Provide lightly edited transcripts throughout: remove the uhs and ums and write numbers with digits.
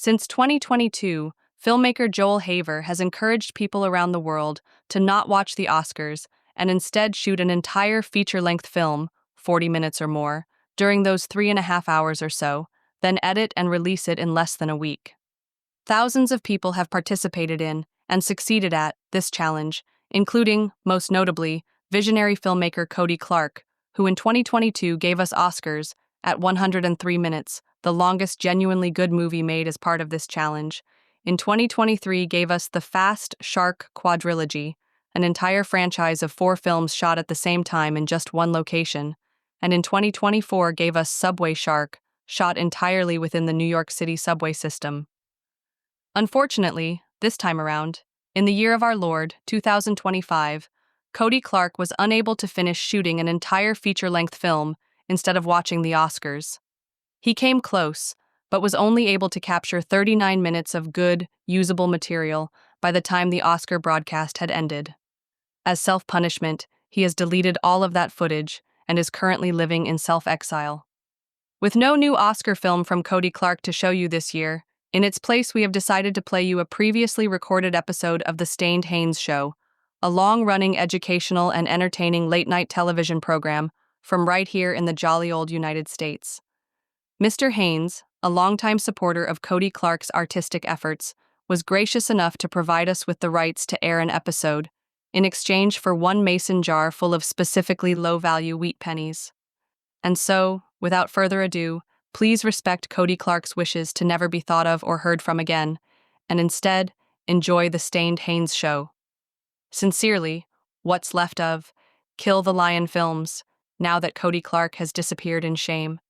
Since 2022, filmmaker Joel Haver has encouraged people around the world to not watch the Oscars and instead shoot an entire feature-length film, 40 minutes or more, during those 3.5 hours or so, then edit and release it in less than a week. Thousands of people have participated in and succeeded at this challenge, including, most notably, visionary filmmaker Cody Clarke, who in 2022 gave us Oscars at 103 minutes, the longest genuinely good movie made as part of this challenge. In 2023 gave us the Fast Shark quadrilogy, an entire franchise of 4 films shot at the same time in just one location, and in 2024 gave us Subway Shark, shot entirely within the New York City subway system. Unfortunately, this time around, in the year of our Lord, 2025, Cody Clarke was unable to finish shooting an entire feature-length film instead of watching the Oscars. He came close, but was only able to capture 39 minutes of good, usable material by the time the Oscar broadcast had ended. As self-punishment, he has deleted all of that footage and is currently living in self-exile. With no new Oscar film from Cody Clarke to show you this year, in its place we have decided to play you a previously recorded episode of The Stained Haynes Show, a long-running educational and entertaining late-night television program from right here in the jolly old United States. Mr. Haynes, a longtime supporter of Cody Clarke's artistic efforts, was gracious enough to provide us with the rights to air an episode, in exchange for one mason jar full of specifically low-value wheat pennies. And so, without further ado, please respect Cody Clarke's wishes to never be thought of or heard from again, and instead, enjoy The Stained Haynes Show. Sincerely, what's left of Kill the Lion Films, now that Cody Clarke has disappeared in shame.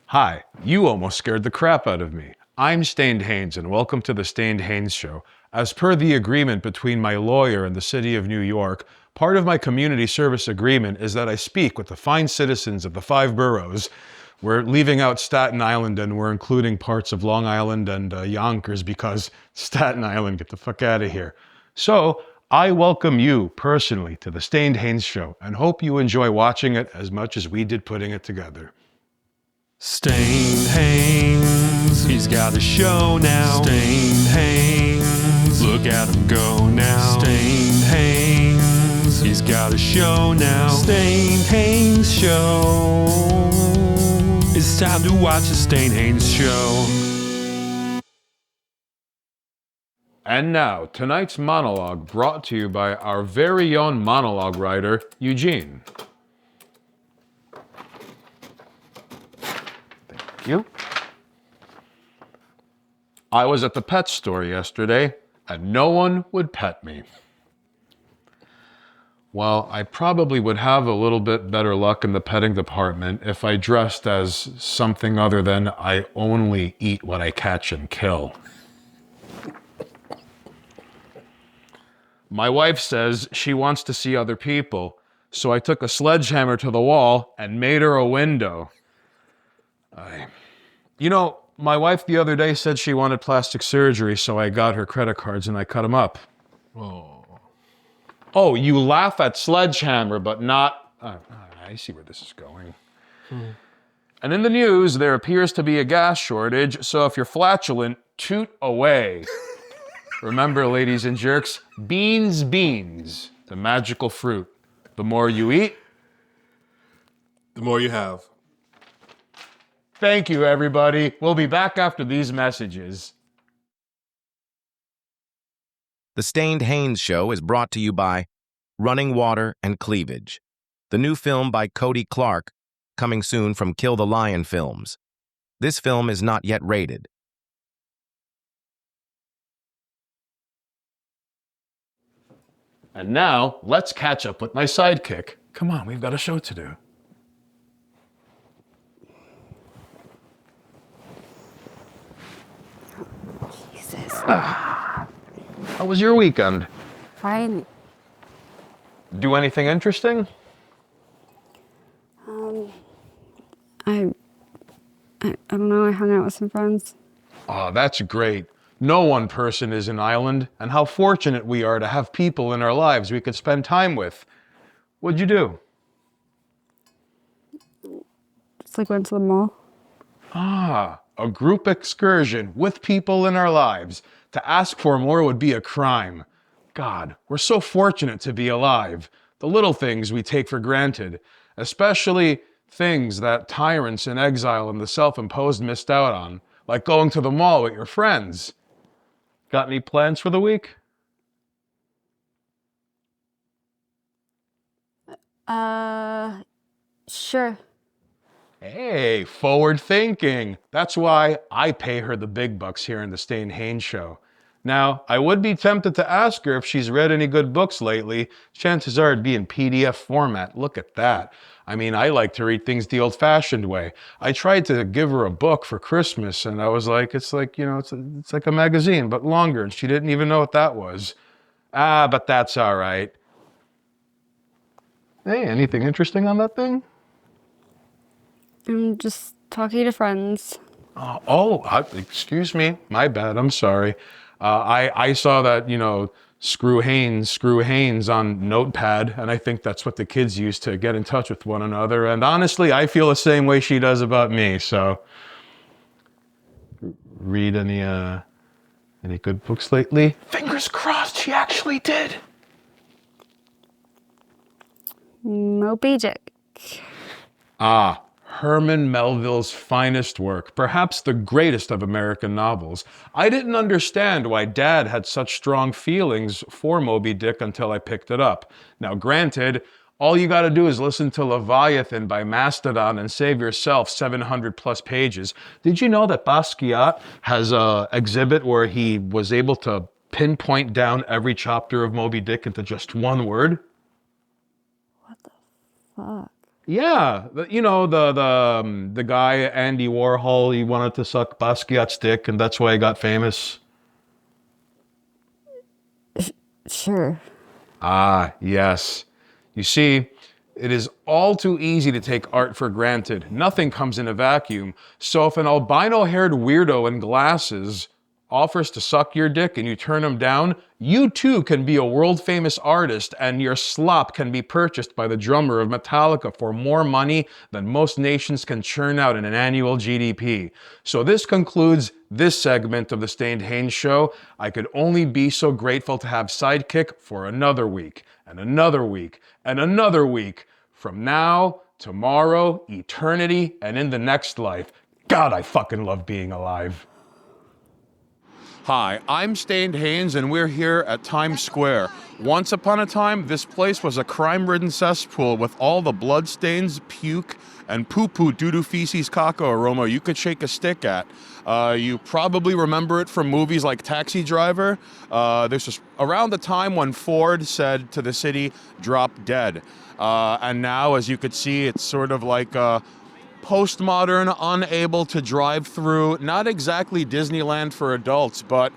Hi, you almost scared the crap out of me. I'm Stained Haynes and welcome to the Stained Haynes Show. As per the agreement between my lawyer and the City of New York, part of my community service agreement is that I speak with the fine citizens of the 5 boroughs. We're leaving out Staten Island and we're including parts of Long Island and Yonkers because Staten Island, get the fuck out of here. So, I welcome you personally to the Stained Haynes Show and hope you enjoy watching it as much as we did putting it together. Stained Haynes, he's got a show now. Stained Haynes, look at him go now. Stained Haynes, he's got a show now. Stained Haynes Show. It's time to watch the Stained Haynes Show. And now, tonight's monologue brought to you by our very own monologue writer, Eugene. Thank you. I was at the pet store yesterday, and no one would pet me. Well, I probably would have a little bit better luck in the petting department if I dressed as something other than I only eat what I catch and kill. My wife says she wants to see other people, so I took a sledgehammer to the wall and made her a window. My wife the other day said she wanted plastic surgery, so I got her credit cards and I cut them up. Oh, you laugh at sledgehammer, but not... I see where this is going. And in the news, there appears to be a gas shortage, so if you're flatulent, toot away. Remember, ladies and jerks, beans, the magical fruit. The more you eat, the more you have. Thank you, everybody. We'll be back after these messages. The Stained Haynes Show is brought to you by Running Water and Cleavage, the new film by Cody Clarke, coming soon from Kill the Lion Films. This film is not yet rated. And now, let's catch up with my sidekick. Come on, we've got a show to do. Jesus. How was your weekend? Fine. Do anything interesting? I don't know, I hung out with some friends. Oh, that's great. No one person is an island, and how fortunate we are to have people in our lives we could spend time with. What'd you do? Just like went to the mall. Ah, a group excursion with people in our lives. To ask for more would be a crime. God, we're so fortunate to be alive. The little things we take for granted, especially things that tyrants in exile and the self-imposed missed out on, like going to the mall with your friends. Got any plans for the week? Sure. Hey, forward thinking. That's why I pay her the big bucks here in the Stain Haynes show. Now, I would be tempted to ask her if she's read any good books lately. Chances are it'd be in PDF format. Look at that. I mean, I like to read things the old-fashioned way. I tried to give her a book for Christmas, and I was like, it's like, it's like a magazine, but longer, and she didn't even know what that was. Ah, but that's all right. Hey, anything interesting on that thing? I'm just talking to friends. Excuse me. My bad. I'm sorry. I saw that, screw Haynes on Notepad, and I think that's what the kids use to get in touch with one another. And honestly, I feel the same way she does about me. So, read any good books lately? Fingers crossed she actually did. Moby Dick. Ah, Herman Melville's finest work, perhaps the greatest of American novels. I didn't understand why Dad had such strong feelings for Moby Dick until I picked it up. Now, granted, all you gotta do is listen to Leviathan by Mastodon and save yourself 700 plus pages. Did you know that Basquiat has an exhibit where he was able to pinpoint down every chapter of Moby Dick into just one word? What the fuck? Yeah, the guy Andy Warhol, he wanted to suck Basquiat's dick, and that's why he got famous. Sure. Ah, yes. You see, it is all too easy to take art for granted. Nothing comes in a vacuum. So if an albino-haired weirdo in glasses offers to suck your dick and you turn him down, you too can be a world-famous artist, and your slop can be purchased by the drummer of Metallica for more money than most nations can churn out in an annual GDP. So this concludes this segment of the Stained Haynes Show. I could only be so grateful to have Sidekick for another week, and another week, and another week. From now, tomorrow, eternity, and in the next life. God, I fucking love being alive. Hi, I'm Stained Haynes, and we're here at Times Square. Once upon a time, this place was a crime-ridden cesspool with all the bloodstains, puke, and poo-poo, doo-doo, feces, caca aroma you could shake a stick at. You probably remember it from movies like Taxi Driver. This was around the time when Ford said to the city, "Drop dead." And now, as you could see, it's sort of like postmodern, unable to drive through, not exactly Disneyland for adults, but,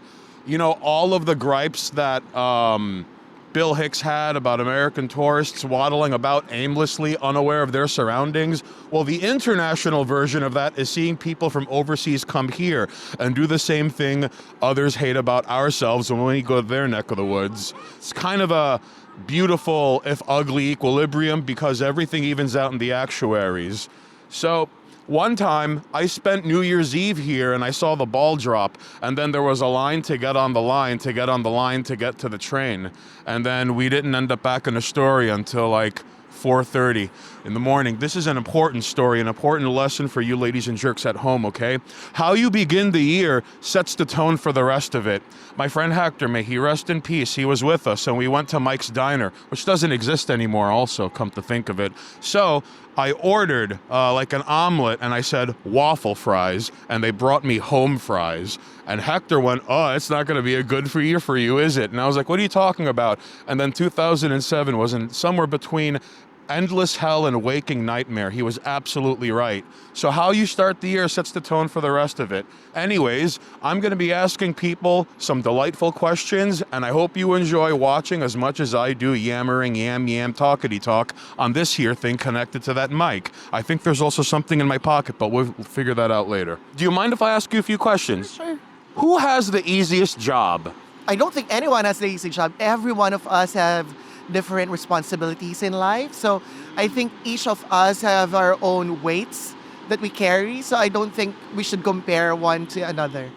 all of the gripes that Bill Hicks had about American tourists waddling about aimlessly, unaware of their surroundings. Well, the international version of that is seeing people from overseas come here and do the same thing others hate about ourselves when we go to their neck of the woods. It's kind of a beautiful, if ugly, equilibrium because everything evens out in the actuaries. So, one time, I spent New Year's Eve here and I saw the ball drop, and then there was a line to get on the line, to get on the line, to get to the train. And then we didn't end up back in Astoria until like 4:30 in the morning. This is an important story, an important lesson for you ladies and jerks at home, okay? How you begin the year sets the tone for the rest of it. My friend Hector, may he rest in peace, he was with us, and we went to Mike's Diner, which doesn't exist anymore also, come to think of it. So, I ordered like an omelet, and I said waffle fries, and they brought me home fries. And Hector went, "Oh, it's not going to be a good for you, is it?" And I was like, "What are you talking about?" And then 2007 was somewhere between endless hell and waking nightmare. He was absolutely right. So how you start the year sets the tone for the rest of it. Anyways, I'm going to be asking people some delightful questions, and I hope you enjoy watching as much as I do yammering, yam, talkity talk on this here thing connected to that mic. I think there's also something in my pocket, but we'll figure that out later. Do you mind if I ask you a few questions? Sure. Who has the easiest job? I don't think anyone has the easy job. Every one of us have different responsibilities in life. So I think each of us have our own weights that we carry. So I don't think we should compare one to another.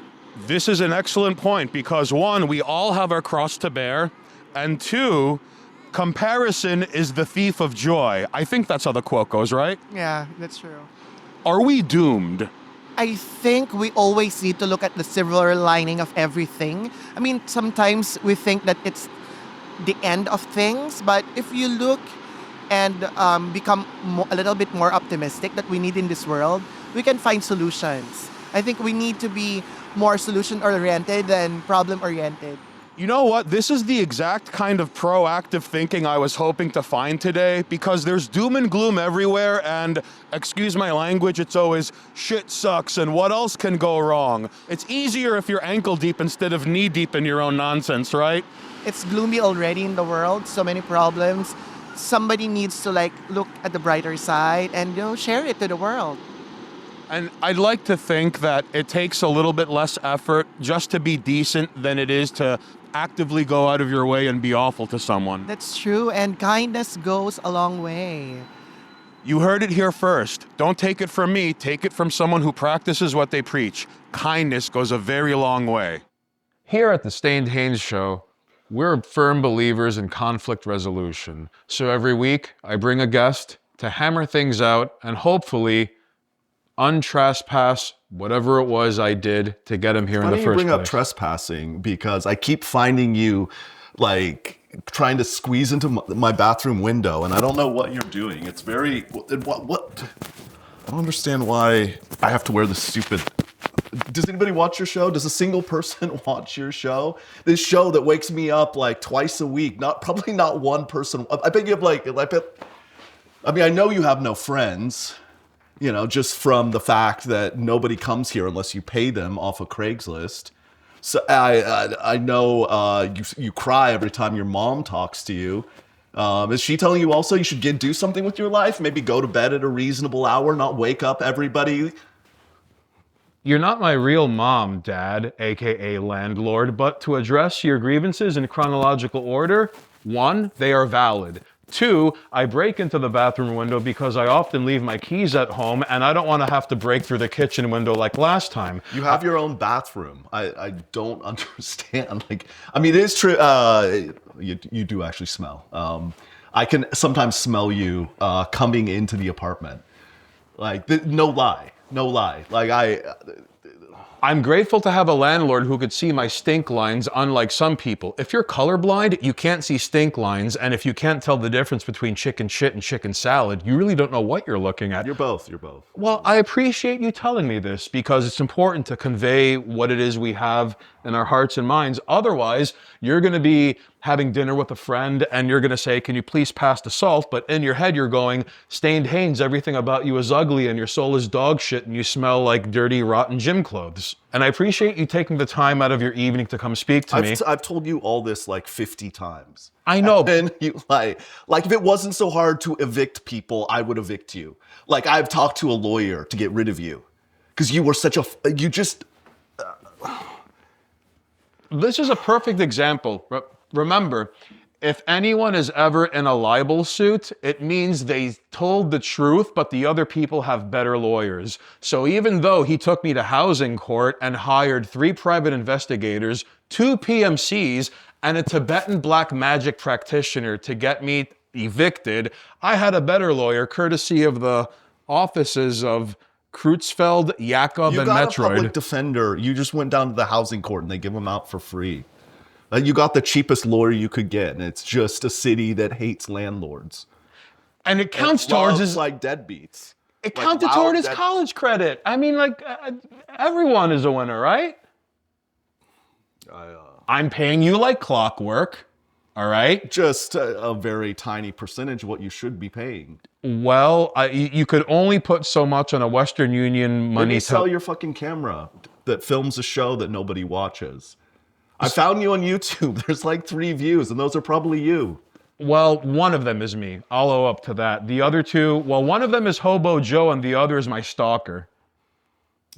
This is an excellent point because one, we all have our cross to bear, and two, comparison is the thief of joy. I think that's how the quote goes, right? Yeah, that's true. Are we doomed? I think we always need to look at the silver lining of everything. I mean, sometimes we think that it's the end of things, but if you look and become a little bit more optimistic that we need in this world, we can find solutions. I think we need to be more solution-oriented than problem-oriented. You know what? This is the exact kind of proactive thinking I was hoping to find today because there's doom and gloom everywhere and, excuse my language, it's always shit sucks and what else can go wrong? It's easier if you're ankle deep instead of knee deep in your own nonsense, right? It's gloomy already in the world, so many problems. Somebody needs to look at the brighter side and share it to the world. And I'd like to think that it takes a little bit less effort just to be decent than it is to actively go out of your way and be awful to someone. That's true, and kindness goes a long way. You heard it here first. Don't take it from me, take it from someone who practices what they preach. Kindness goes a very long way. Here at the Stained Haynes Show, we're firm believers in conflict resolution. So every week, I bring a guest to hammer things out and hopefully untrespass whatever it was I did to get him here in the first place. Why do you bring up trespassing? Because I keep finding you trying to squeeze into my bathroom window, and I don't know what you're doing. It's very what? I don't understand why I have to wear this stupid. Does anybody watch your show? Does a single person watch your show? This show that wakes me up twice a week. Probably not one person. I bet you have I know you have no friends. Just from the fact that nobody comes here unless you pay them off of Craigslist. So I know you cry every time your mom talks to you. Is she telling you also you should do something with your life? Maybe go to bed at a reasonable hour, not wake up everybody? You're not my real mom, Dad, aka landlord, but to address your grievances in chronological order, 1, they are valid. 2, I break into the bathroom window because I often leave my keys at home and I don't want to have to break through the kitchen window like last time. You have your own bathroom. I don't understand. It is true. You do actually smell. I can sometimes smell you coming into the apartment. No lie. I'm grateful to have a landlord who could see my stink lines, unlike some people. If you're colorblind, you can't see stink lines, and if you can't tell the difference between chicken shit and chicken salad, you really don't know what you're looking at. You're both. Well, I appreciate you telling me this because it's important to convey what it is we have in our hearts and minds. Otherwise, you're going to be having dinner with a friend and you're going to say, can you please pass the salt? But in your head, you're going, Stained Haynes, everything about you is ugly and your soul is dog shit and you smell like dirty, rotten gym clothes. And I appreciate you taking the time out of your evening to come speak to me. I've told you all this 50 times. I know. And you if it wasn't so hard to evict people, I would evict you. I've talked to a lawyer to get rid of you because you were This is a perfect example. Remember, if anyone is ever in a libel suit, it means they told the truth, but the other people have better lawyers. So even though he took me to housing court and hired 3 private investigators, 2 PMCs, and a Tibetan black magic practitioner to get me evicted, I had a better lawyer courtesy of the offices of Creutzfeld, Jakob, and Metroid. You got a public defender. You just went down to the housing court and they give them out for free. You got the cheapest lawyer you could get, and it's just a city that hates landlords. And it counts towards his deadbeats. It counted toward his college credit. I mean, everyone is a winner, right? I'm paying you like clockwork. All right? Just a very tiny percentage of what you should be paying. Well, you could only put so much on a Western Union money. Maybe sell your fucking camera that films a show that nobody watches. I found you on YouTube. There's 3 views, and those are probably you. Well, one of them is me. I'll owe up to that. The other 2, one of them is Hobo Joe, and the other is my stalker.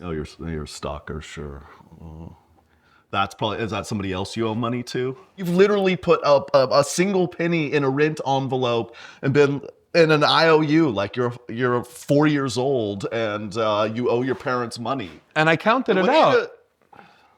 Oh, you're a stalker, sure. Oh. Is that somebody else you owe money to? You've literally put a single penny in a rent envelope and been in an IOU like you're 4 years old and you owe your parents money. And I counted it out.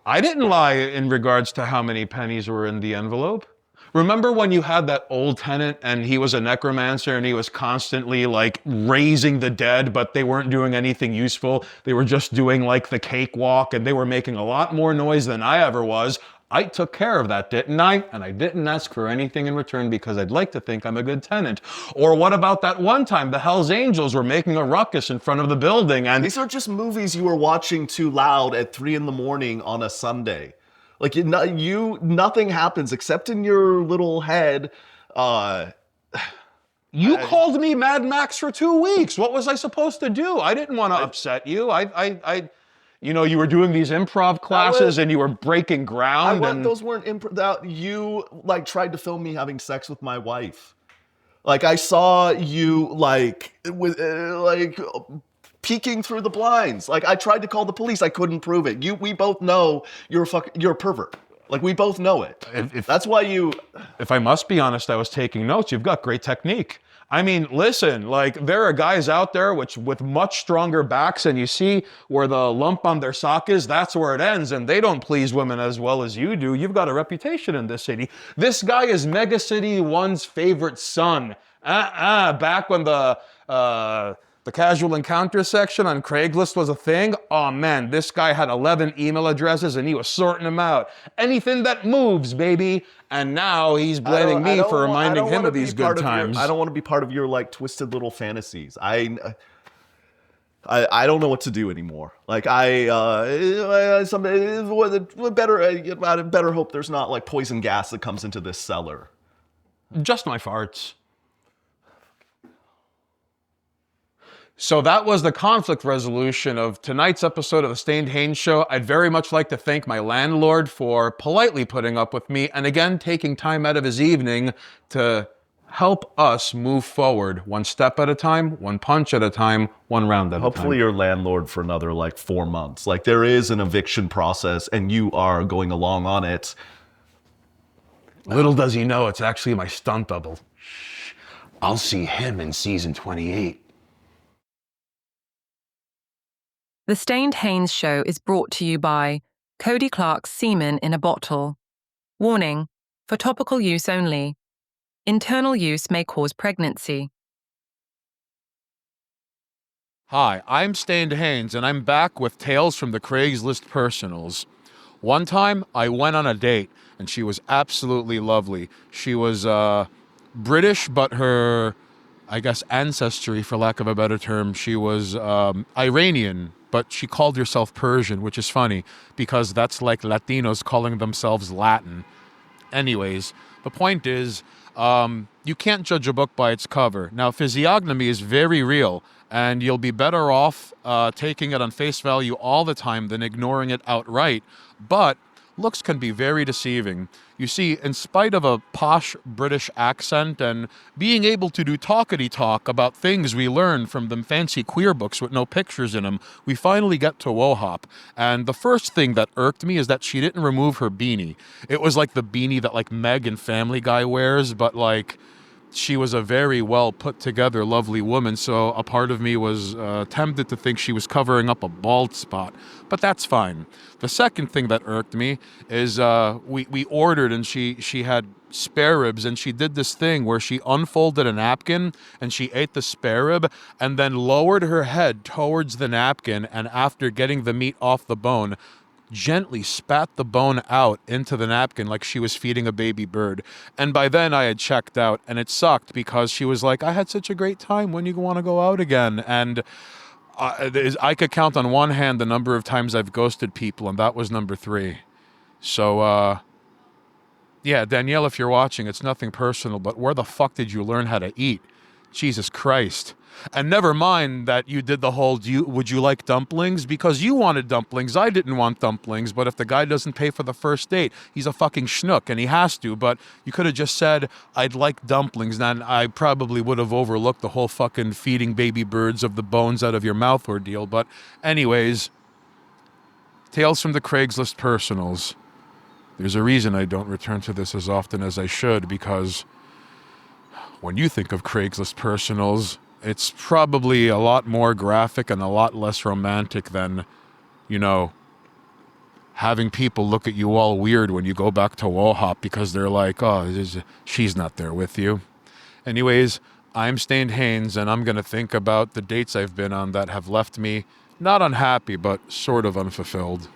I didn't lie in regards to how many pennies were in the envelope. Remember when you had that old tenant and he was a necromancer and he was constantly like raising the dead, but they weren't doing anything useful. They were just doing like the cakewalk and they were making a lot more noise than I ever was. I took care of that, didn't I? And I didn't ask for anything in return because I'd like to think I'm a good tenant. Or what about that one time the Hells Angels were making a ruckus in front of the building and... These are just movies you were watching too loud at 3 a.m. on a Sunday. Like, nothing happens except in your little head. You called me Mad Max for 2 weeks. What was I supposed to do? I didn't want to upset you. You know, you were doing these improv classes and you were breaking ground. Those weren't improv. You like tried to film me having sex with my wife. Like I saw you peeking through the blinds. Like I tried to call the police. I couldn't prove it. We both know you're a pervert. Like we both know it. That's why you... If I must be honest, I was taking notes. You've got great technique. I mean, listen, like there are guys out there with much stronger backs and you see where the lump on their sock is, that's where it ends and they don't please women as well as you do. You've got a reputation in this city. This guy is Mega City 1's favorite son. Back when the casual encounter section on Craigslist was a thing. Oh man, this guy had 11 email addresses and he was sorting them out. Anything that moves, baby. And now he's blaming me for reminding him of these good times. I don't want to be part of your like twisted little fantasies. I don't know what to do anymore. Like I better hope there's not like poison gas that comes into this cellar. Just my farts. So that was the conflict resolution of tonight's episode of the Stained Hanes Show. I'd very much like to thank my landlord for politely putting up with me and again taking time out of his evening to help us move forward one step at a time, one punch at a time, one round at a time. Hopefully you're landlord for another like 4 months. Like there is an eviction process and you are going along on it. Little does he know it's actually my stunt double. Shh. I'll see him in season 28. The Stained Hanes Show is brought to you by Cody Clarke's Semen in a Bottle. Warning, for topical use only. Internal use may cause pregnancy. Hi, I'm Stained Hanes, and I'm back with Tales from the Craigslist Personals. One time, I went on a date, and she was absolutely lovely. She was British, but her, I guess, ancestry, for lack of a better term, she was Iranian, but she called herself Persian, which is funny, because that's like Latinos calling themselves Latin. Anyways, the point is, you can't judge a book by its cover. Now, physiognomy is very real, and you'll be better off taking it on face value all the time than ignoring it outright, but looks can be very deceiving. You see, in spite of a posh British accent and being able to do talkity talk about things we learned from them fancy queer books with no pictures in them, we finally get to Wohop. And the first thing that irked me is that she didn't remove her beanie. It was like the beanie that like Meg and Family Guy wears, but like she was a very well put together, lovely woman, so a part of me was tempted to think she was covering up a bald spot, but that's fine. The second thing that irked me is we ordered and she had spare ribs and she did this thing where she unfolded a napkin and she ate the spare rib and then lowered her head towards the napkin and after getting the meat off the bone, gently spat the bone out into the napkin like she was feeding a baby bird. And by then I had checked out and it sucked because she was like, I had such a great time, when you want to go out again? And I could count on one hand the number of times I've ghosted people, and that was number 3. So, yeah, Danielle, if you're watching, it's nothing personal, but where the fuck did you learn how to eat? Jesus Christ. And never mind that you did the whole, would you like dumplings? Because you wanted dumplings, I didn't want dumplings, but if the guy doesn't pay for the first date, he's a fucking schnook, and he has to, but you could have just said, I'd like dumplings, and I probably would have overlooked the whole fucking feeding baby birds of the bones out of your mouth ordeal, but anyways, Tales from the Craigslist Personals. There's a reason I don't return to this as often as I should, because when you think of Craigslist personals, it's probably a lot more graphic and a lot less romantic than, you know, having people look at you all weird when you go back to Wallhop because they're like, oh, she's not there with you. Anyways, I'm Stained Haynes, and I'm going to think about the dates I've been on that have left me not unhappy, but sort of unfulfilled.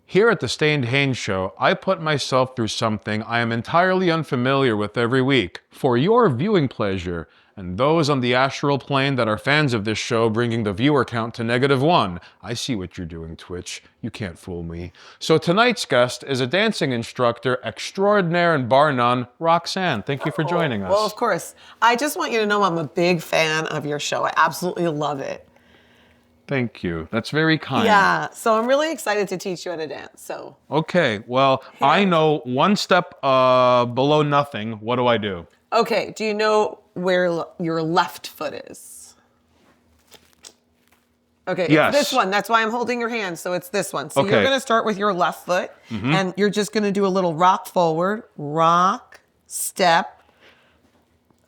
Here at the Stained Haynes Show, I put myself through something I am entirely unfamiliar with every week, for your viewing pleasure, and those on the astral plane that are fans of this show bringing the viewer count to -1. I see what you're doing, Twitch. You can't fool me. So tonight's guest is a dancing instructor extraordinaire and bar none, Roxanne. Thank you for joining us. Well, of course. I just want you to know I'm a big fan of your show. I absolutely love it. Thank you. That's very kind. Yeah, so I'm really excited to teach you how to dance. So Okay, well, I know one step below nothing. What do I do? okay, do you know where your left foot is? Okay, Yes. it's this one. That's why I'm holding your hand. So it's this one. So Okay. you're going to start with your left foot, and you're just going to do a little rock forward, rock, step.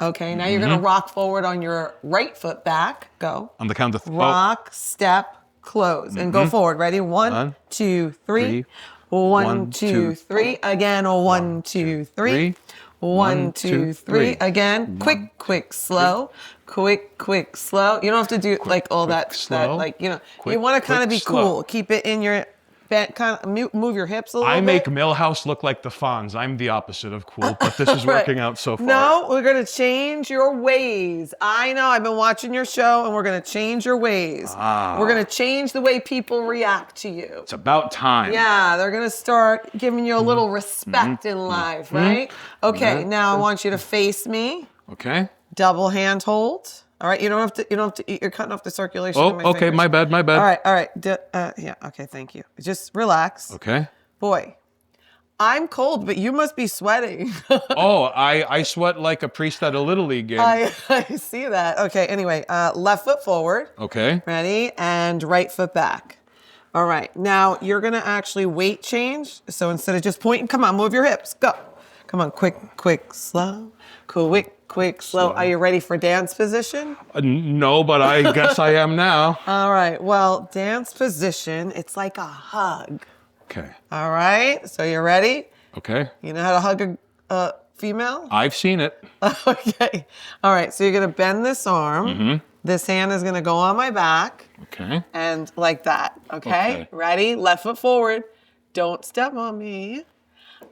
Okay, now you're going to rock forward on your right foot back. Go. On the count of Rock, step, close, and go forward. Ready? One, two, three. One, two, three. Again. One, two, three. One, two, three. Again. Quick, quick, slow. Quick, quick, slow. You don't have to do like all that, slow. like, you know, Quick, you want to kind of quick, be slow. cool. Keep it in your bent, kind of move your hips a little I bit. make Millhouse look like the Fonz. I'm the opposite of cool, but this is working out so far. No, we're going to change your ways. I know, I've been watching your show, and we're going to change your ways. We're going to change the way people react to you. It's about time. Yeah, they're going to start giving you a little respect in life, right? Okay, now I want you to face me. Okay. Double hand hold. All right, you don't have to eat. You're cutting off the circulation. Oh, in my okay, fingers. my bad. All right. Yeah, okay, thank you. Just relax. Okay. Boy, I'm cold, but you must be sweating. Oh, I sweat like a priest at a Little League game. I see that. Okay, anyway, left foot forward. Okay. Ready? And right foot back. All right, now you're gonna actually weight change. So instead of just pointing, come on, move your hips. Go. Come on, quick, quick, slow. Quick, quick, slow. Are you ready for dance position? No, but I guess I am now. All right, well, dance position, it's like a hug. Okay. All right, so you ready? Okay. You know how to hug a female? I've seen it. Okay. All right, so you're gonna bend this arm. This hand is gonna go on my back. Okay. And like that, okay? Okay. Ready? Left foot forward. Don't step on me.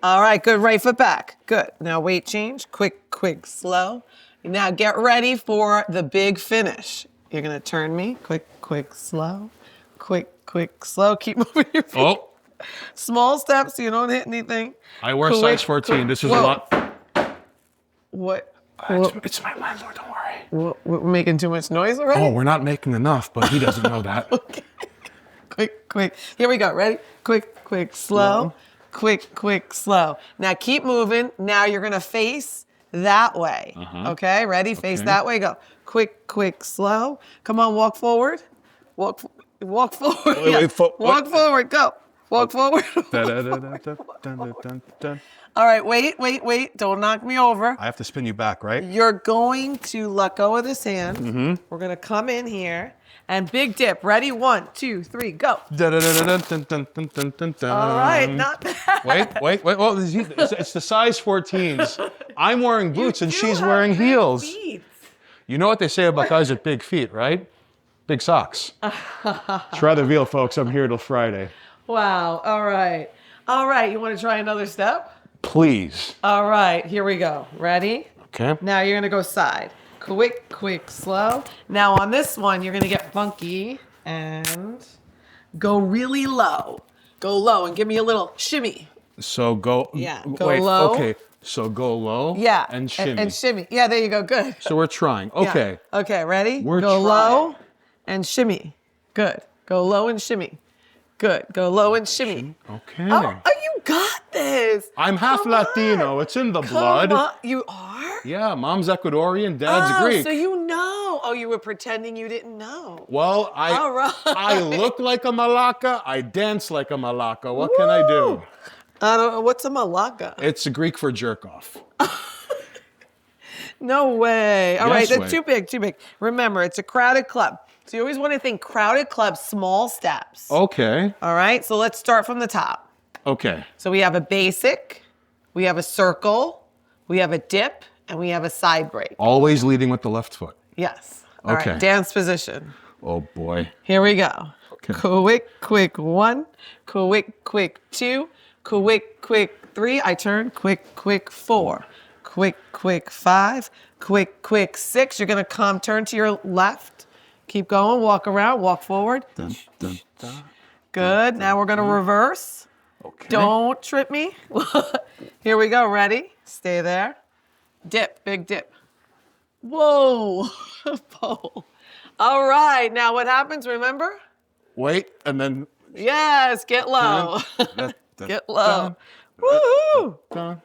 All right, good. Right foot back. Good. Now weight change. Quick, quick, slow. Now get ready for the big finish. You're gonna turn me. Quick, quick, slow. Quick, quick, slow. Keep moving your feet. Oh, Small steps so you don't hit anything. I wear Quick, size 14. quick. This is Whoa. a lot. What? It's my landlord, don't worry. We're making too much noise already? Oh, we're not making enough, but he doesn't know that. Quick, quick. Here we go. Ready? Quick, quick, slow. Quick, quick, slow. Now keep moving. Now you're going to face that way. Okay? Ready? Face that way. Go. Quick, quick, slow. Come on, walk forward. Walk forward. Wait, walk forward. Go. Walk forward. All right, wait. Don't knock me over. I have to spin you back, right? You're going to let go of this hand. We're going to come in here and big dip. Ready? 1, 2, 3, go. All right, not bad. Wait. Well, it's the size 14s. I'm wearing boots and she's wearing heels. Feet. You know what they say about guys with big feet, right? Big socks. Try the veal, folks. I'm here till Friday. Wow. All right. You want to try another step? Please. All right. Here we go. Ready? Okay. Now you're going to go side. Quick, quick, slow. Now on this one, you're going to get funky and go really low. Go low and give me a little shimmy. So go. Yeah. Go wait, low. Okay. So go low. Yeah. And shimmy. And shimmy. Yeah, there you go. Good. So we're trying. Okay. Yeah. Okay, ready? We're go trying. low and shimmy. Good. Go low and shimmy. Good. Go low and shimmy. Okay. Oh, you got this. I'm half Come Latino. on. It's in the Come blood. on. You are? Yeah, mom's Ecuadorian, dad's Oh, Greek. so you know. Oh, you were pretending you didn't know. Well, All right. I look like a malaka. I dance like a malaka. What can I do? I don't know. What's a malaka? It's Greek for jerk off. No way. All right, Yes that's way. too big, too big. Remember, it's a crowded club. So you always want to think crowded club, small steps. Okay. All right, so let's start from the top. Okay. So we have a basic, we have a circle, we have a dip, and we have a side break. Always leading with the left foot. Yes. All Okay. right, dance position. Oh boy. Here we go. Okay. Quick 1, quick 2, quick 3. I turn, quick 4, quick 5, quick 6. You're gonna come, turn to your left. Keep going, walk around, walk forward. Dun, dun, dun. Good, now we're gonna reverse. Okay. Don't trip me. Here we go, ready? Stay there. Dip, big dip. Whoa, pole. All right, now what happens, remember? Wait, and then. Yes, get low. Get low. Woohoo! Dun,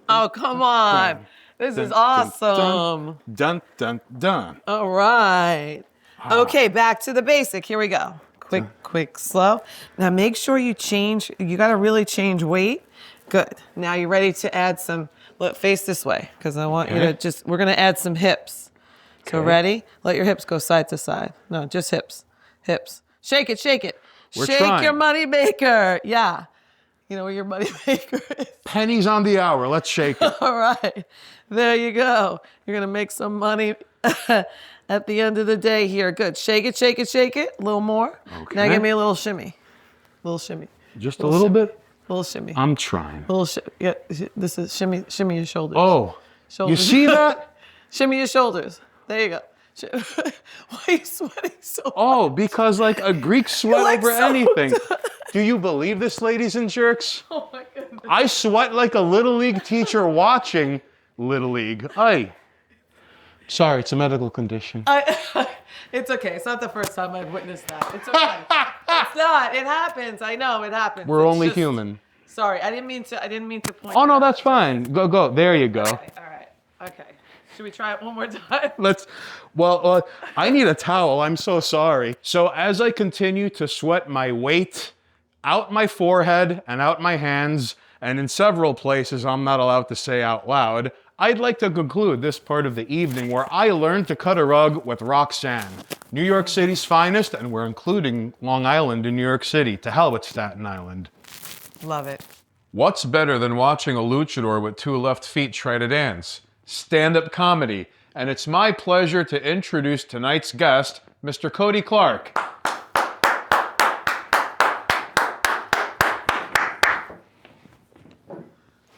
Oh, come on. This is awesome. dun, dun, dun. All right. Okay, back to the basic. Here we go. Quick, slow. Now make sure you change. You got to really change weight. Good. Now you're ready to add some. Look, face this way because I want you to just. We're gonna add some hips. So ready? Let your hips go side to side. No, just hips. Hips. Shake it. Shake We're your trying. money maker. Yeah. You know where your money maker is. Pennies on the hour. Let's shake it. All right. There you go. You're going to make some money at the end of the day here. Good. Shake it. A little more. Okay. Now give me a little shimmy. Just a little bit? Little shimmy. I'm trying. Yeah, this is shimmy your shoulders. Oh, Shoulders. you see that? Shimmy your shoulders. There you go. Why are you sweating so much? Oh, because like a Greek sweat like over so anything. Do you believe this, ladies and jerks? Oh my goodness. I sweat like a Little League teacher watching Little League. Ay. Sorry, it's a medical condition. It's okay. It's not the first time I've witnessed that. It's okay. It's not. It happens. I know it happens. We're It's only just- human. Sorry, I didn't mean to point. Oh, it no, out. that's fine. Go. There you go. All right. Okay. Should we try it one more time? Well, I need a towel. I'm so sorry. So as I continue to sweat my weight out my forehead and out my hands, and in several places I'm not allowed to say out loud, I'd like to conclude this part of the evening where I learned to cut a rug with Roxanne, New York City's finest, and we're including Long Island in New York City. To hell with Staten Island. Love it. What's better than watching a luchador with two left feet try to dance? Stand-up comedy. And it's my pleasure to introduce tonight's guest, Mr. Cody Clarke.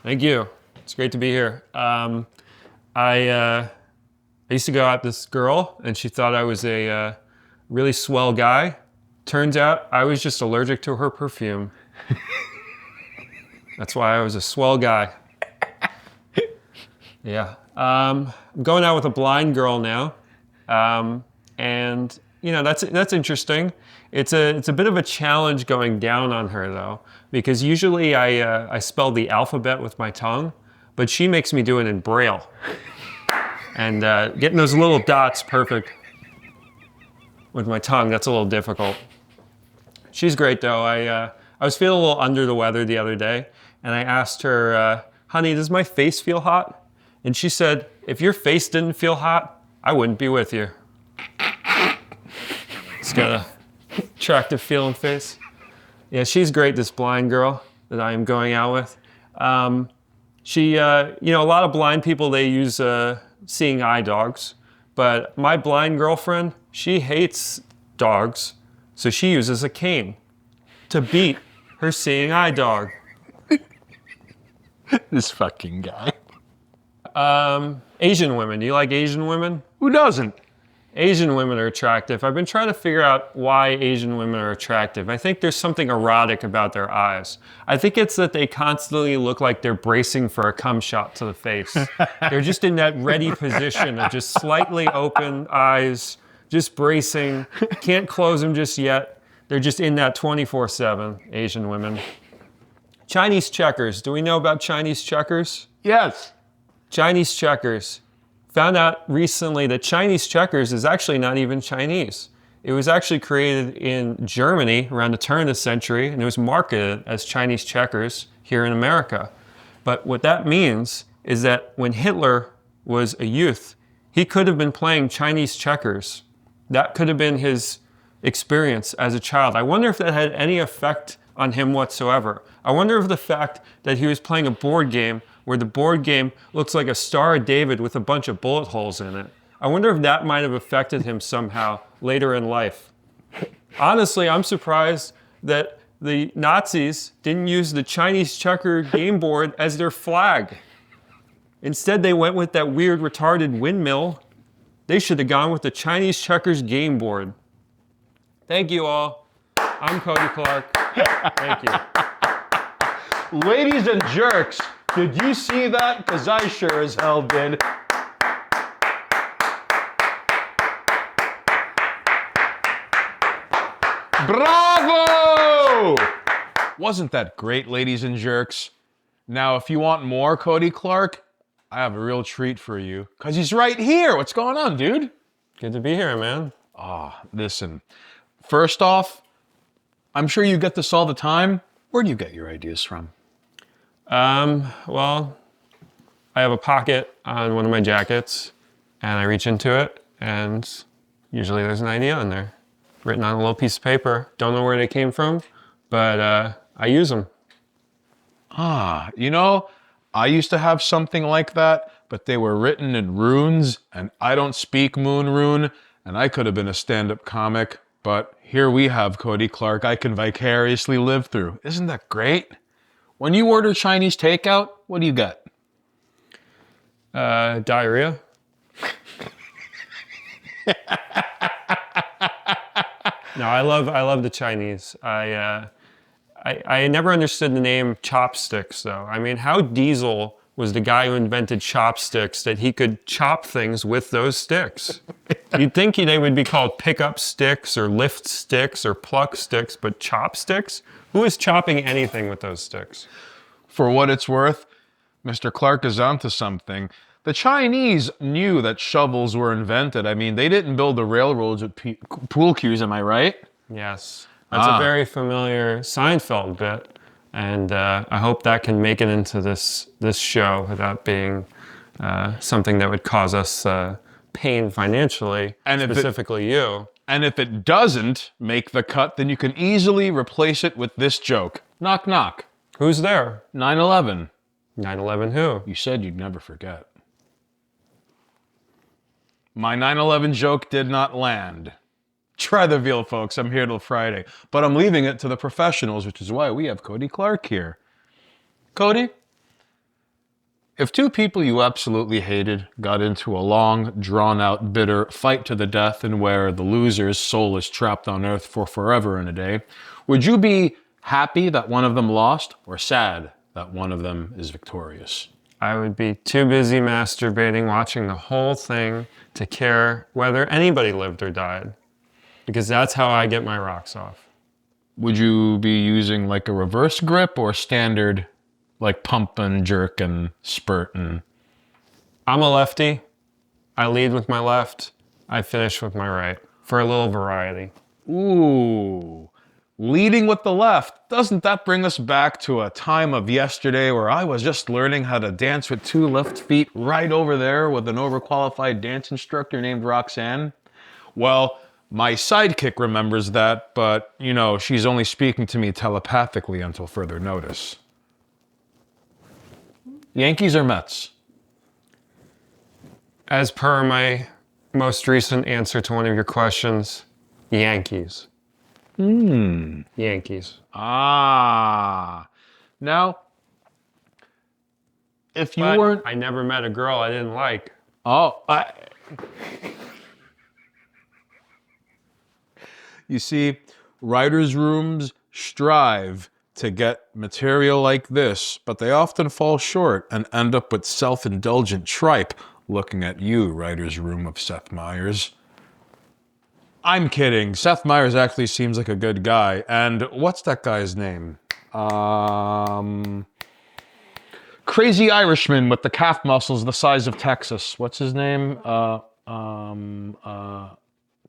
Thank you. It's great to be here. I used to go out with this girl, and she thought I was a really swell guy. Turns out I was just allergic to her perfume. That's why I was a swell guy. Yeah. I'm going out with a blind girl now, and you know that's interesting. It's a bit of a challenge going down on her though, because usually I spell the alphabet with my tongue, but she makes me do it in Braille, and getting those little dots perfect with my tongue, that's a little difficult. She's great though. I was feeling a little under the weather the other day, and I asked her, "Honey, does my face feel hot?" And she said, "If your face didn't feel hot, I wouldn't be with you." It's got a attractive feeling face. Yeah, she's great, this blind girl that I am going out with. She, a lot of blind people, they use seeing eye dogs. But my blind girlfriend, she hates dogs. So she uses a cane to beat her seeing eye dog. This fucking guy. Asian women. Do you like Asian women? Who doesn't? Asian women are attractive. I've been trying to figure out why Asian women are attractive. I think there's something erotic about their eyes. I think it's that they constantly look like they're bracing for a cum shot to the face. They're just in that ready position of just slightly open eyes, just bracing. Can't close them just yet. They're just in that 24/7, Asian women. Chinese checkers. Do we know about Chinese checkers? Yes. Chinese checkers. found out recently that Chinese checkers is actually not even Chinese. It was actually created in Germany around the turn of the century, and it was marketed as Chinese checkers here in America. But what that means is that when Hitler was a youth, he could have been playing Chinese checkers. That could have been his experience as a child. I wonder if that had any effect on him whatsoever. I wonder if the fact that he was playing a board game where the board game looks like a Star of David with a bunch of bullet holes in it. I wonder if that might have affected him somehow later in life. Honestly, I'm surprised that the Nazis didn't use the Chinese checker game board as their flag. Instead, they went with that weird retarded windmill. They should have gone with the Chinese checkers game board. Thank you all. I'm Cody Clarke. Thank you. Ladies and jerks, did you see that? Because I sure as hell did. Bravo! Wasn't that great, ladies and jerks? Now, if you want more Cody Clarke, I have a real treat for you. Because he's right here. What's going on, dude? Good to be here, man. Listen. First off, I'm sure you get this all the time. Where do you get your ideas from? Well, I have a pocket on one of my jackets, and I reach into it, and usually there's an idea in there, written on a little piece of paper. Don't know where they came from, but I use them. I used to have something like that, but they were written in runes, and I don't speak moon rune, and I could have been a stand-up comic, but here we have Cody Clarke I can vicariously live through. Isn't that great? When you order Chinese takeout, what do you get? Diarrhea. No, I love the Chinese. I never understood the name chopsticks, though. I mean, how Diesel was the guy who invented chopsticks that he could chop things with those sticks. You'd think they would be called pickup sticks or lift sticks or pluck sticks, but chopsticks? Who is chopping anything with those sticks? For what it's worth, Mr. Clarke is onto something. The Chinese knew that shovels were invented. I mean, they didn't build the railroads with pool cues, am I right? Yes. That's a very familiar Seinfeld bit, and I hope that can make it into this show without being something that would cause us pain financially, and specifically you. And if it doesn't make the cut, then you can easily replace it with this joke. Knock, knock. Who's there? 9/11. 9/11 who? You said you'd never forget. My 9/11 joke did not land. Try the veal, folks. I'm here till Friday. But I'm leaving it to the professionals, which is why we have Cody Clarke here. Cody, if two people you absolutely hated got into a long, drawn-out, bitter fight to the death and where the loser's soul is trapped on Earth for forever and a day, would you be happy that one of them lost or sad that one of them is victorious? I would be too busy masturbating, watching the whole thing to care whether anybody lived or died. Because that's how I get my rocks off. Would you be using like a reverse grip or standard like pump and jerk and spurt and... I'm a lefty. I lead with my left. I finish with my right. For a little variety. Ooh. Leading with the left. Doesn't that bring us back to a time of yesterday where I was just learning how to dance with two left feet right over there with an overqualified dance instructor named Roxanne? Well, my sidekick remembers that, but, you know, she's only speaking to me telepathically until further notice. Yankees or Mets? As per my most recent answer to one of your questions, Yankees. Yankees. Ah. Now, if you weren't... I never met a girl I didn't like. You see, writers' rooms strive to get material like this, but they often fall short and end up with self-indulgent tripe. Looking at you, writer's room of Seth Meyers. I'm kidding. Seth Meyers actually seems like a good guy. And what's that guy's name? crazy Irishman with the calf muscles the size of Texas. What's his name? Connor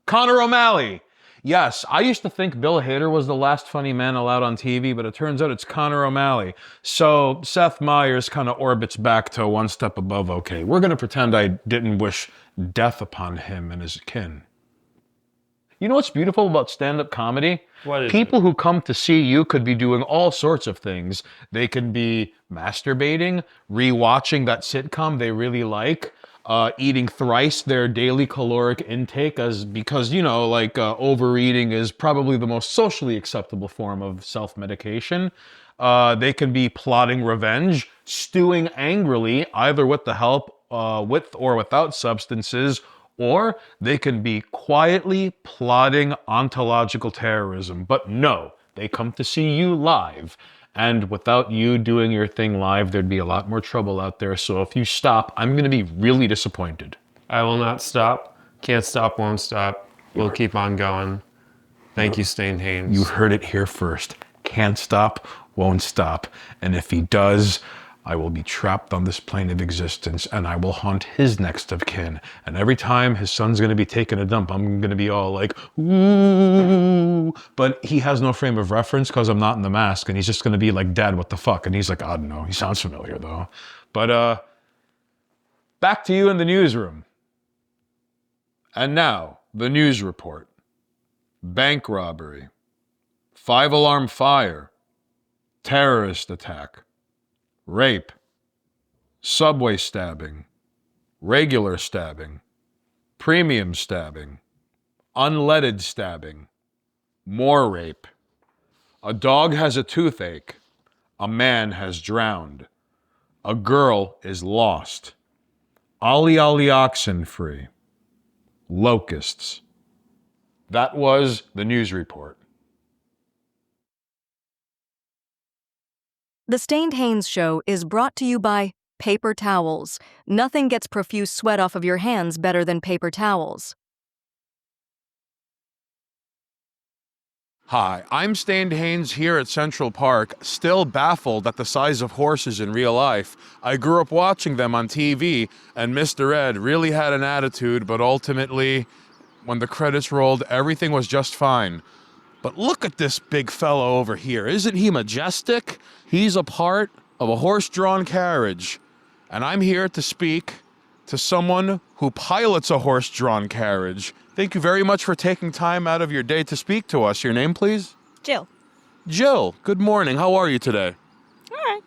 O'Malley. Yes, I used to think Bill Hader was the last funny man allowed on TV, but it turns out it's Connor O'Malley. So Seth Meyers kind of orbits back to one step above okay. We're going to pretend I didn't wish death upon him and his kin. You know what's beautiful about stand-up comedy? What is People who come to see you could be doing all sorts of things. They can be masturbating, rewatching that sitcom they really like, eating thrice their daily caloric intake because overeating is probably the most socially acceptable form of self-medication. They can be plotting revenge, stewing angrily, either with the help with or without substances, or they can be quietly plotting ontological terrorism. But no, they come to see you live. And without you doing your thing live, there'd be a lot more trouble out there. So if you stop, I'm going to be really disappointed. I will not stop. Can't stop, won't stop. We'll keep on going. Thank you, Stained Haynes. You heard it here first. Can't stop, won't stop. And if he does, I will be trapped on this plane of existence and I will haunt his next of kin. And every time his son's going to be taking a dump, I'm going to be all like, ooh. But he has no frame of reference because I'm not in the mask and he's just going to be like, Dad, what the fuck? And he's like, I don't know. He sounds familiar though. But back to you in the newsroom. And now, the news report. Bank robbery. 5-alarm fire. Terrorist attack. Rape, subway stabbing, regular stabbing, premium stabbing, unleaded stabbing, more rape. A dog has a toothache. A man has drowned. A girl is lost. Ollie Ollie oxen free. Locusts. That was the news report. The Stained Haynes Show is brought to you by paper towels. Nothing gets profuse sweat off of your hands better than paper towels. Hi, I'm Stained Haynes here at Central Park, still baffled at the size of horses in real life. I grew up watching them on TV, and Mr. Ed really had an attitude, but ultimately, when the credits rolled, everything was just fine. But look at this big fellow over here. Isn't he majestic? He's a part of a horse-drawn carriage. And I'm here to speak to someone who pilots a horse-drawn carriage. Thank you very much for taking time out of your day to speak to us. Your name, please? Jill. Jill, good morning. How are you today? All right.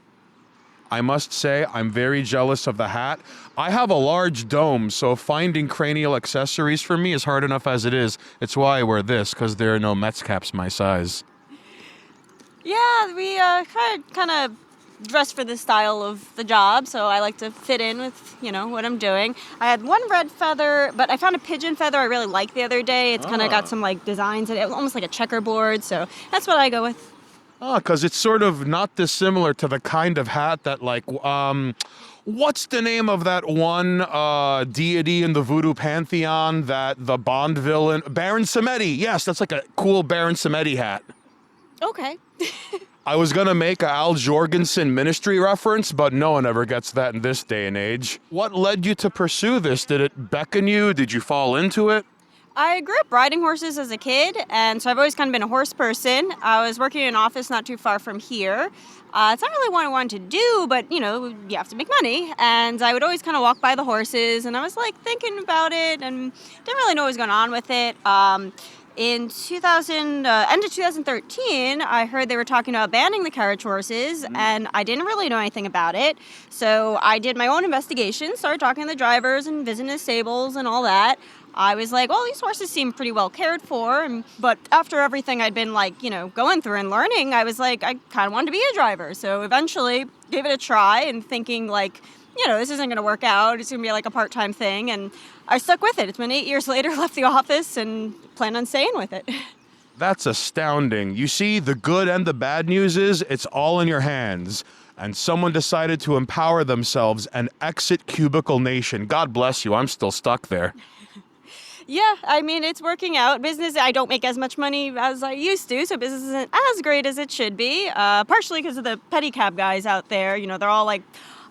I must say, I'm very jealous of the hat. I have a large dome, so finding cranial accessories for me is hard enough as it is. It's why I wear this, because there are no Mets caps my size. Yeah, we kind of dress for the style of the job, so I like to fit in with, what I'm doing. I had one red feather, but I found a pigeon feather I really liked the other day. It's kind of got some, designs in it, almost like a checkerboard, so that's what I go with. Because it's sort of not dissimilar to the kind of hat that, what's the name of that one deity in the voodoo pantheon that the Bond villain, Baron Samedi. Yes, that's like a cool Baron Samedi hat. Okay. I was going to make a Al Jorgensen ministry reference, but no one ever gets that in this day and age. What led you to pursue this? Did it beckon you? Did you fall into it? I grew up riding horses as a kid, and so I've always kind of been a horse person. I was working in an office not too far from here. It's not really what I wanted to do, but, you have to make money. And I would always kind of walk by the horses, and I was, thinking about it and didn't really know what was going on with it. In end of 2013, I heard they were talking about banning the carriage horses, and I didn't really know anything about it. So I did my own investigation, started talking to the drivers and visiting the stables and all that. I was like, well, these horses seem pretty well cared for. But after everything I'd been going through and learning, I was like, I kind of wanted to be a driver. So eventually gave it a try and thinking this isn't going to work out. It's going to be a part-time thing. And I stuck with it. It's been 8 years later, left the office and plan on staying with it. That's astounding. You see, the good and the bad news is it's all in your hands. And someone decided to empower themselves and exit Cubicle Nation. God bless you. I'm still stuck there. Yeah, it's working out. Business, I don't make as much money as I used to, so business isn't as great as it should be. Partially because of the pedicab guys out there. They're all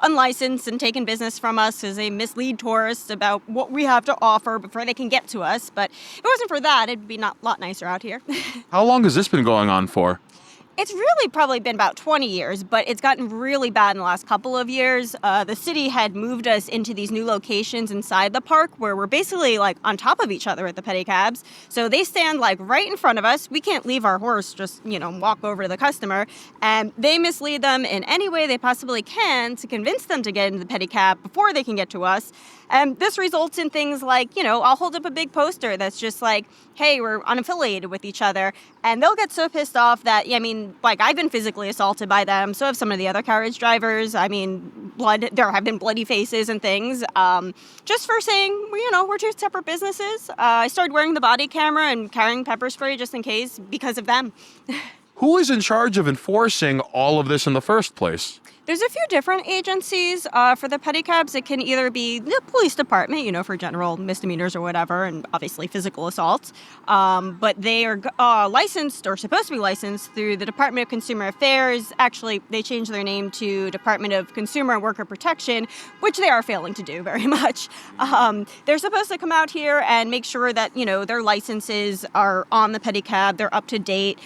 unlicensed and taken business from us because they mislead tourists about what we have to offer before they can get to us. But if it wasn't for that, it'd be a lot nicer out here. How long has this been going on for? It's really probably been about 20 years, but it's gotten really bad in the last couple of years. The city had moved us into these new locations inside the park where we're basically like on top of each other with the pedicabs. So they stand like right in front of us. We can't leave our horse, just, walk over to the customer. And they mislead them in any way they possibly can to convince them to get into the pedicab before they can get to us. And this results in things like, I'll hold up a big poster that's just like, hey, we're unaffiliated with each other. And they'll get so pissed off that, I've been physically assaulted by them. So have some of the other carriage drivers. There have been bloody faces and things. Just for saying, we're two separate businesses. I started wearing the body camera and carrying pepper spray just in case because of them. Who is in charge of enforcing all of this in the first place? There's a few different agencies. For the pedicabs, it can either be the police department, for general misdemeanors or whatever, and obviously physical assaults. But they are licensed or supposed to be licensed through the Department of Consumer Affairs. Actually, they changed their name to Department of Consumer and Worker Protection, which they are failing to do very much. They're supposed to come out here and make sure that, their licenses are on the pedicab, they're up to date,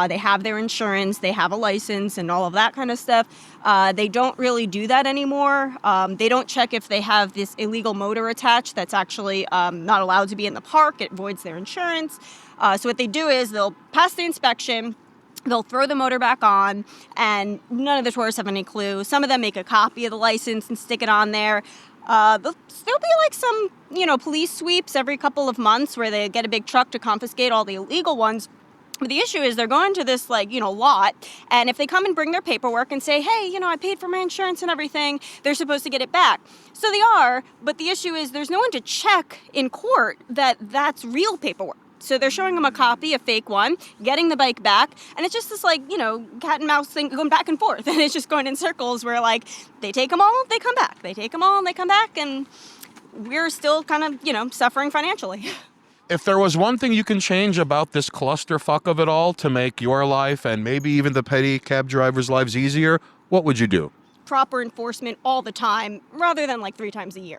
they have their insurance, they have a license, and all of that kind of stuff. They don't really do that anymore. They don't check if they have this illegal motor attached that's actually not allowed to be in the park. It voids their insurance. So what they do is they'll pass the inspection, they'll throw the motor back on, and none of the tourists have any clue. Some of them make a copy of the license and stick it on there. There'll be like some, police sweeps every couple of months where they get a big truck to confiscate all the illegal ones. But the issue is they're going to this, lot, and if they come and bring their paperwork and say, hey, I paid for my insurance and everything, they're supposed to get it back. So they are, but the issue is there's no one to check in court that that's real paperwork. So they're showing them a copy, a fake one, getting the bike back, and it's just this, cat and mouse thing going back and forth, and it's just going in circles where, they take them all, they come back. They take them all, and they come back, and we're still kind of, suffering financially. If there was one thing you can change about this clusterfuck of it all to make your life and maybe even the pedicab drivers' lives easier, what would you do? Proper enforcement all the time, rather than 3 times a year.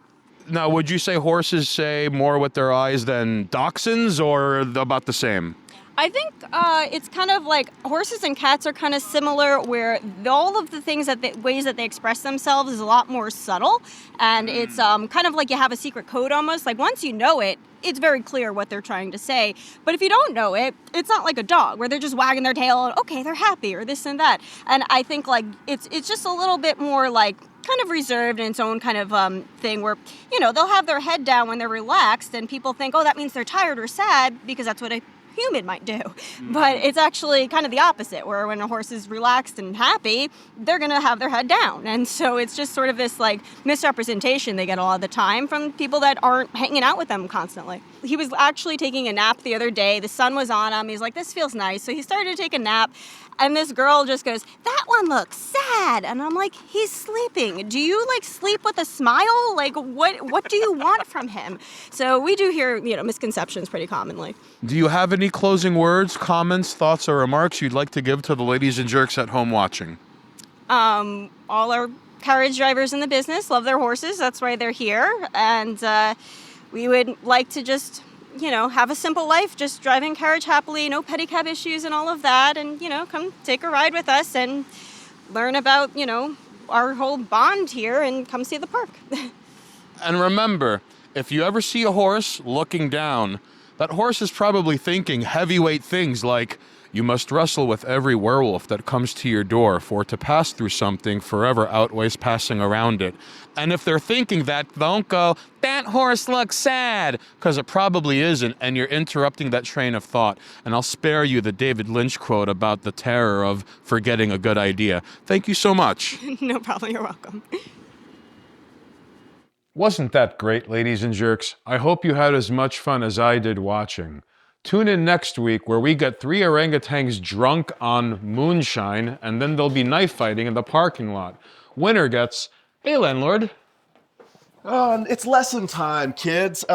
Now, would you say horses say more with their eyes than dachshunds, or about the same? I think it's kind of like horses and cats are kind of similar, where all of the things ways that they express themselves is a lot more subtle, and it's kind of like you have a secret code almost. Like once you know it, it's very clear what they're trying to say. But if you don't know it, it's not like a dog where they're just wagging their tail and okay, they're happy or this and that. And I think it's just a little bit more kind of reserved in its own kind of thing where, they'll have their head down when they're relaxed and people think, oh, that means they're tired or sad because that's what a human might do. But it's actually kind of the opposite, where when a horse is relaxed and happy, they're going to have their head down. And so it's just sort of this misrepresentation they get a lot of the time from people that aren't hanging out with them constantly. He was actually taking a nap the other day. The sun was on him. He's like, this feels nice. So he started to take a nap. And this girl just goes, that one looks sad. And I'm like, he's sleeping. Do you sleep with a smile? What do you want from him? So we do hear, misconceptions pretty commonly. Do you have any closing words, comments, thoughts, or remarks you'd like to give to the ladies and jerks at home watching? All our carriage drivers in the business love their horses. That's why they're here. And we would like to just have a simple life, just driving carriage happily, no pedicab issues and all of that, and, come take a ride with us and learn about, our whole bond here and come see the park. And remember, if you ever see a horse looking down, that horse is probably thinking heavyweight things like, you must wrestle with every werewolf that comes to your door, for to pass through something forever outweighs passing around it. And if they're thinking that, don't go, that horse looks sad, because it probably isn't, and you're interrupting that train of thought. And I'll spare you the David Lynch quote about the terror of forgetting a good idea. Thank you so much. No problem, you're welcome. Wasn't that great, ladies and jerks? I hope you had as much fun as I did watching. Tune in next week where we get 3 orangutans drunk on moonshine, and then there'll be knife fighting in the parking lot. Winner gets, hey landlord. It's lesson time, kids.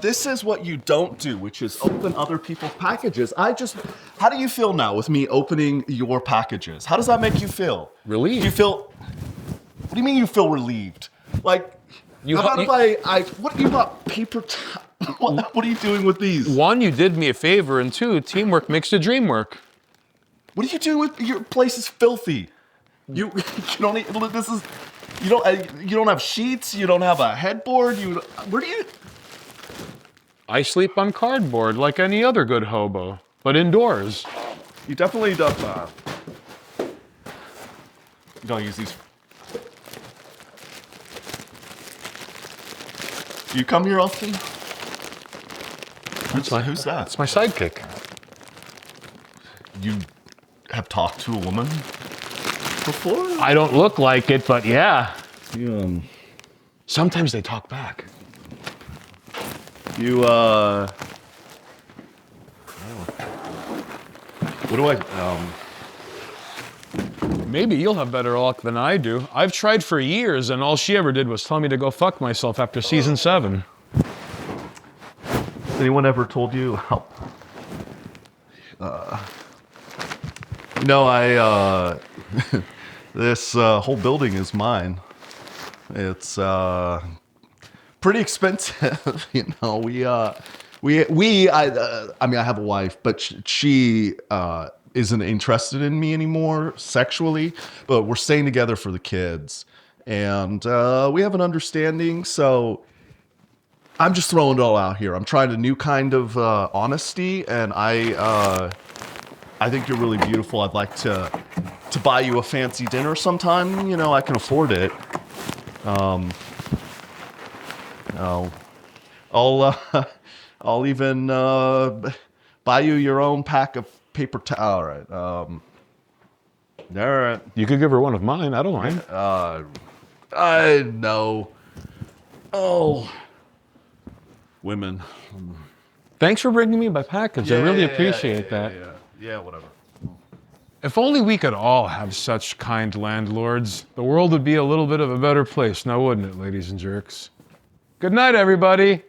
This is what you don't do, which is open other people's packages. How do you feel now with me opening your packages? How does that make you feel? Relieved. Do you feel... What do you mean you feel relieved? Like, how about if what do you got? Paper towel? What are you doing with these? One, you did me a favor, and two, teamwork makes the dream work. What are you doing with your place? Is filthy. You don't. This is. You don't have sheets. You don't have a headboard. Where do you? I sleep on cardboard like any other good hobo, but indoors. You definitely don't. You don't use these. Do you come here often? Who's that? It's my sidekick. You have talked to a woman before? I don't look like it, but yeah. You, Sometimes they talk back. You, what do I, Maybe you'll have better luck than I do. I've tried for years, and all she ever did was tell me to go fuck myself after season 7. Has anyone ever told you how... this whole building is mine. It's pretty expensive, you know. I have a wife, but she isn't interested in me anymore sexually, but we're staying together for the kids, and we have an understanding. So I'm just throwing it all out here. I'm trying a new kind of honesty, and I think you're really beautiful. I'd like to buy you a fancy dinner sometime. You know, I can afford it. I'll even buy you your own pack of paper towel. All right. All right. You could give her one of mine. I don't mind. I know. Oh, women. Thanks for bringing me my package. I really appreciate that. Yeah, whatever. If only we could all have such kind landlords, the world would be a little bit of a better place now, wouldn't it, ladies and jerks? Good night, everybody.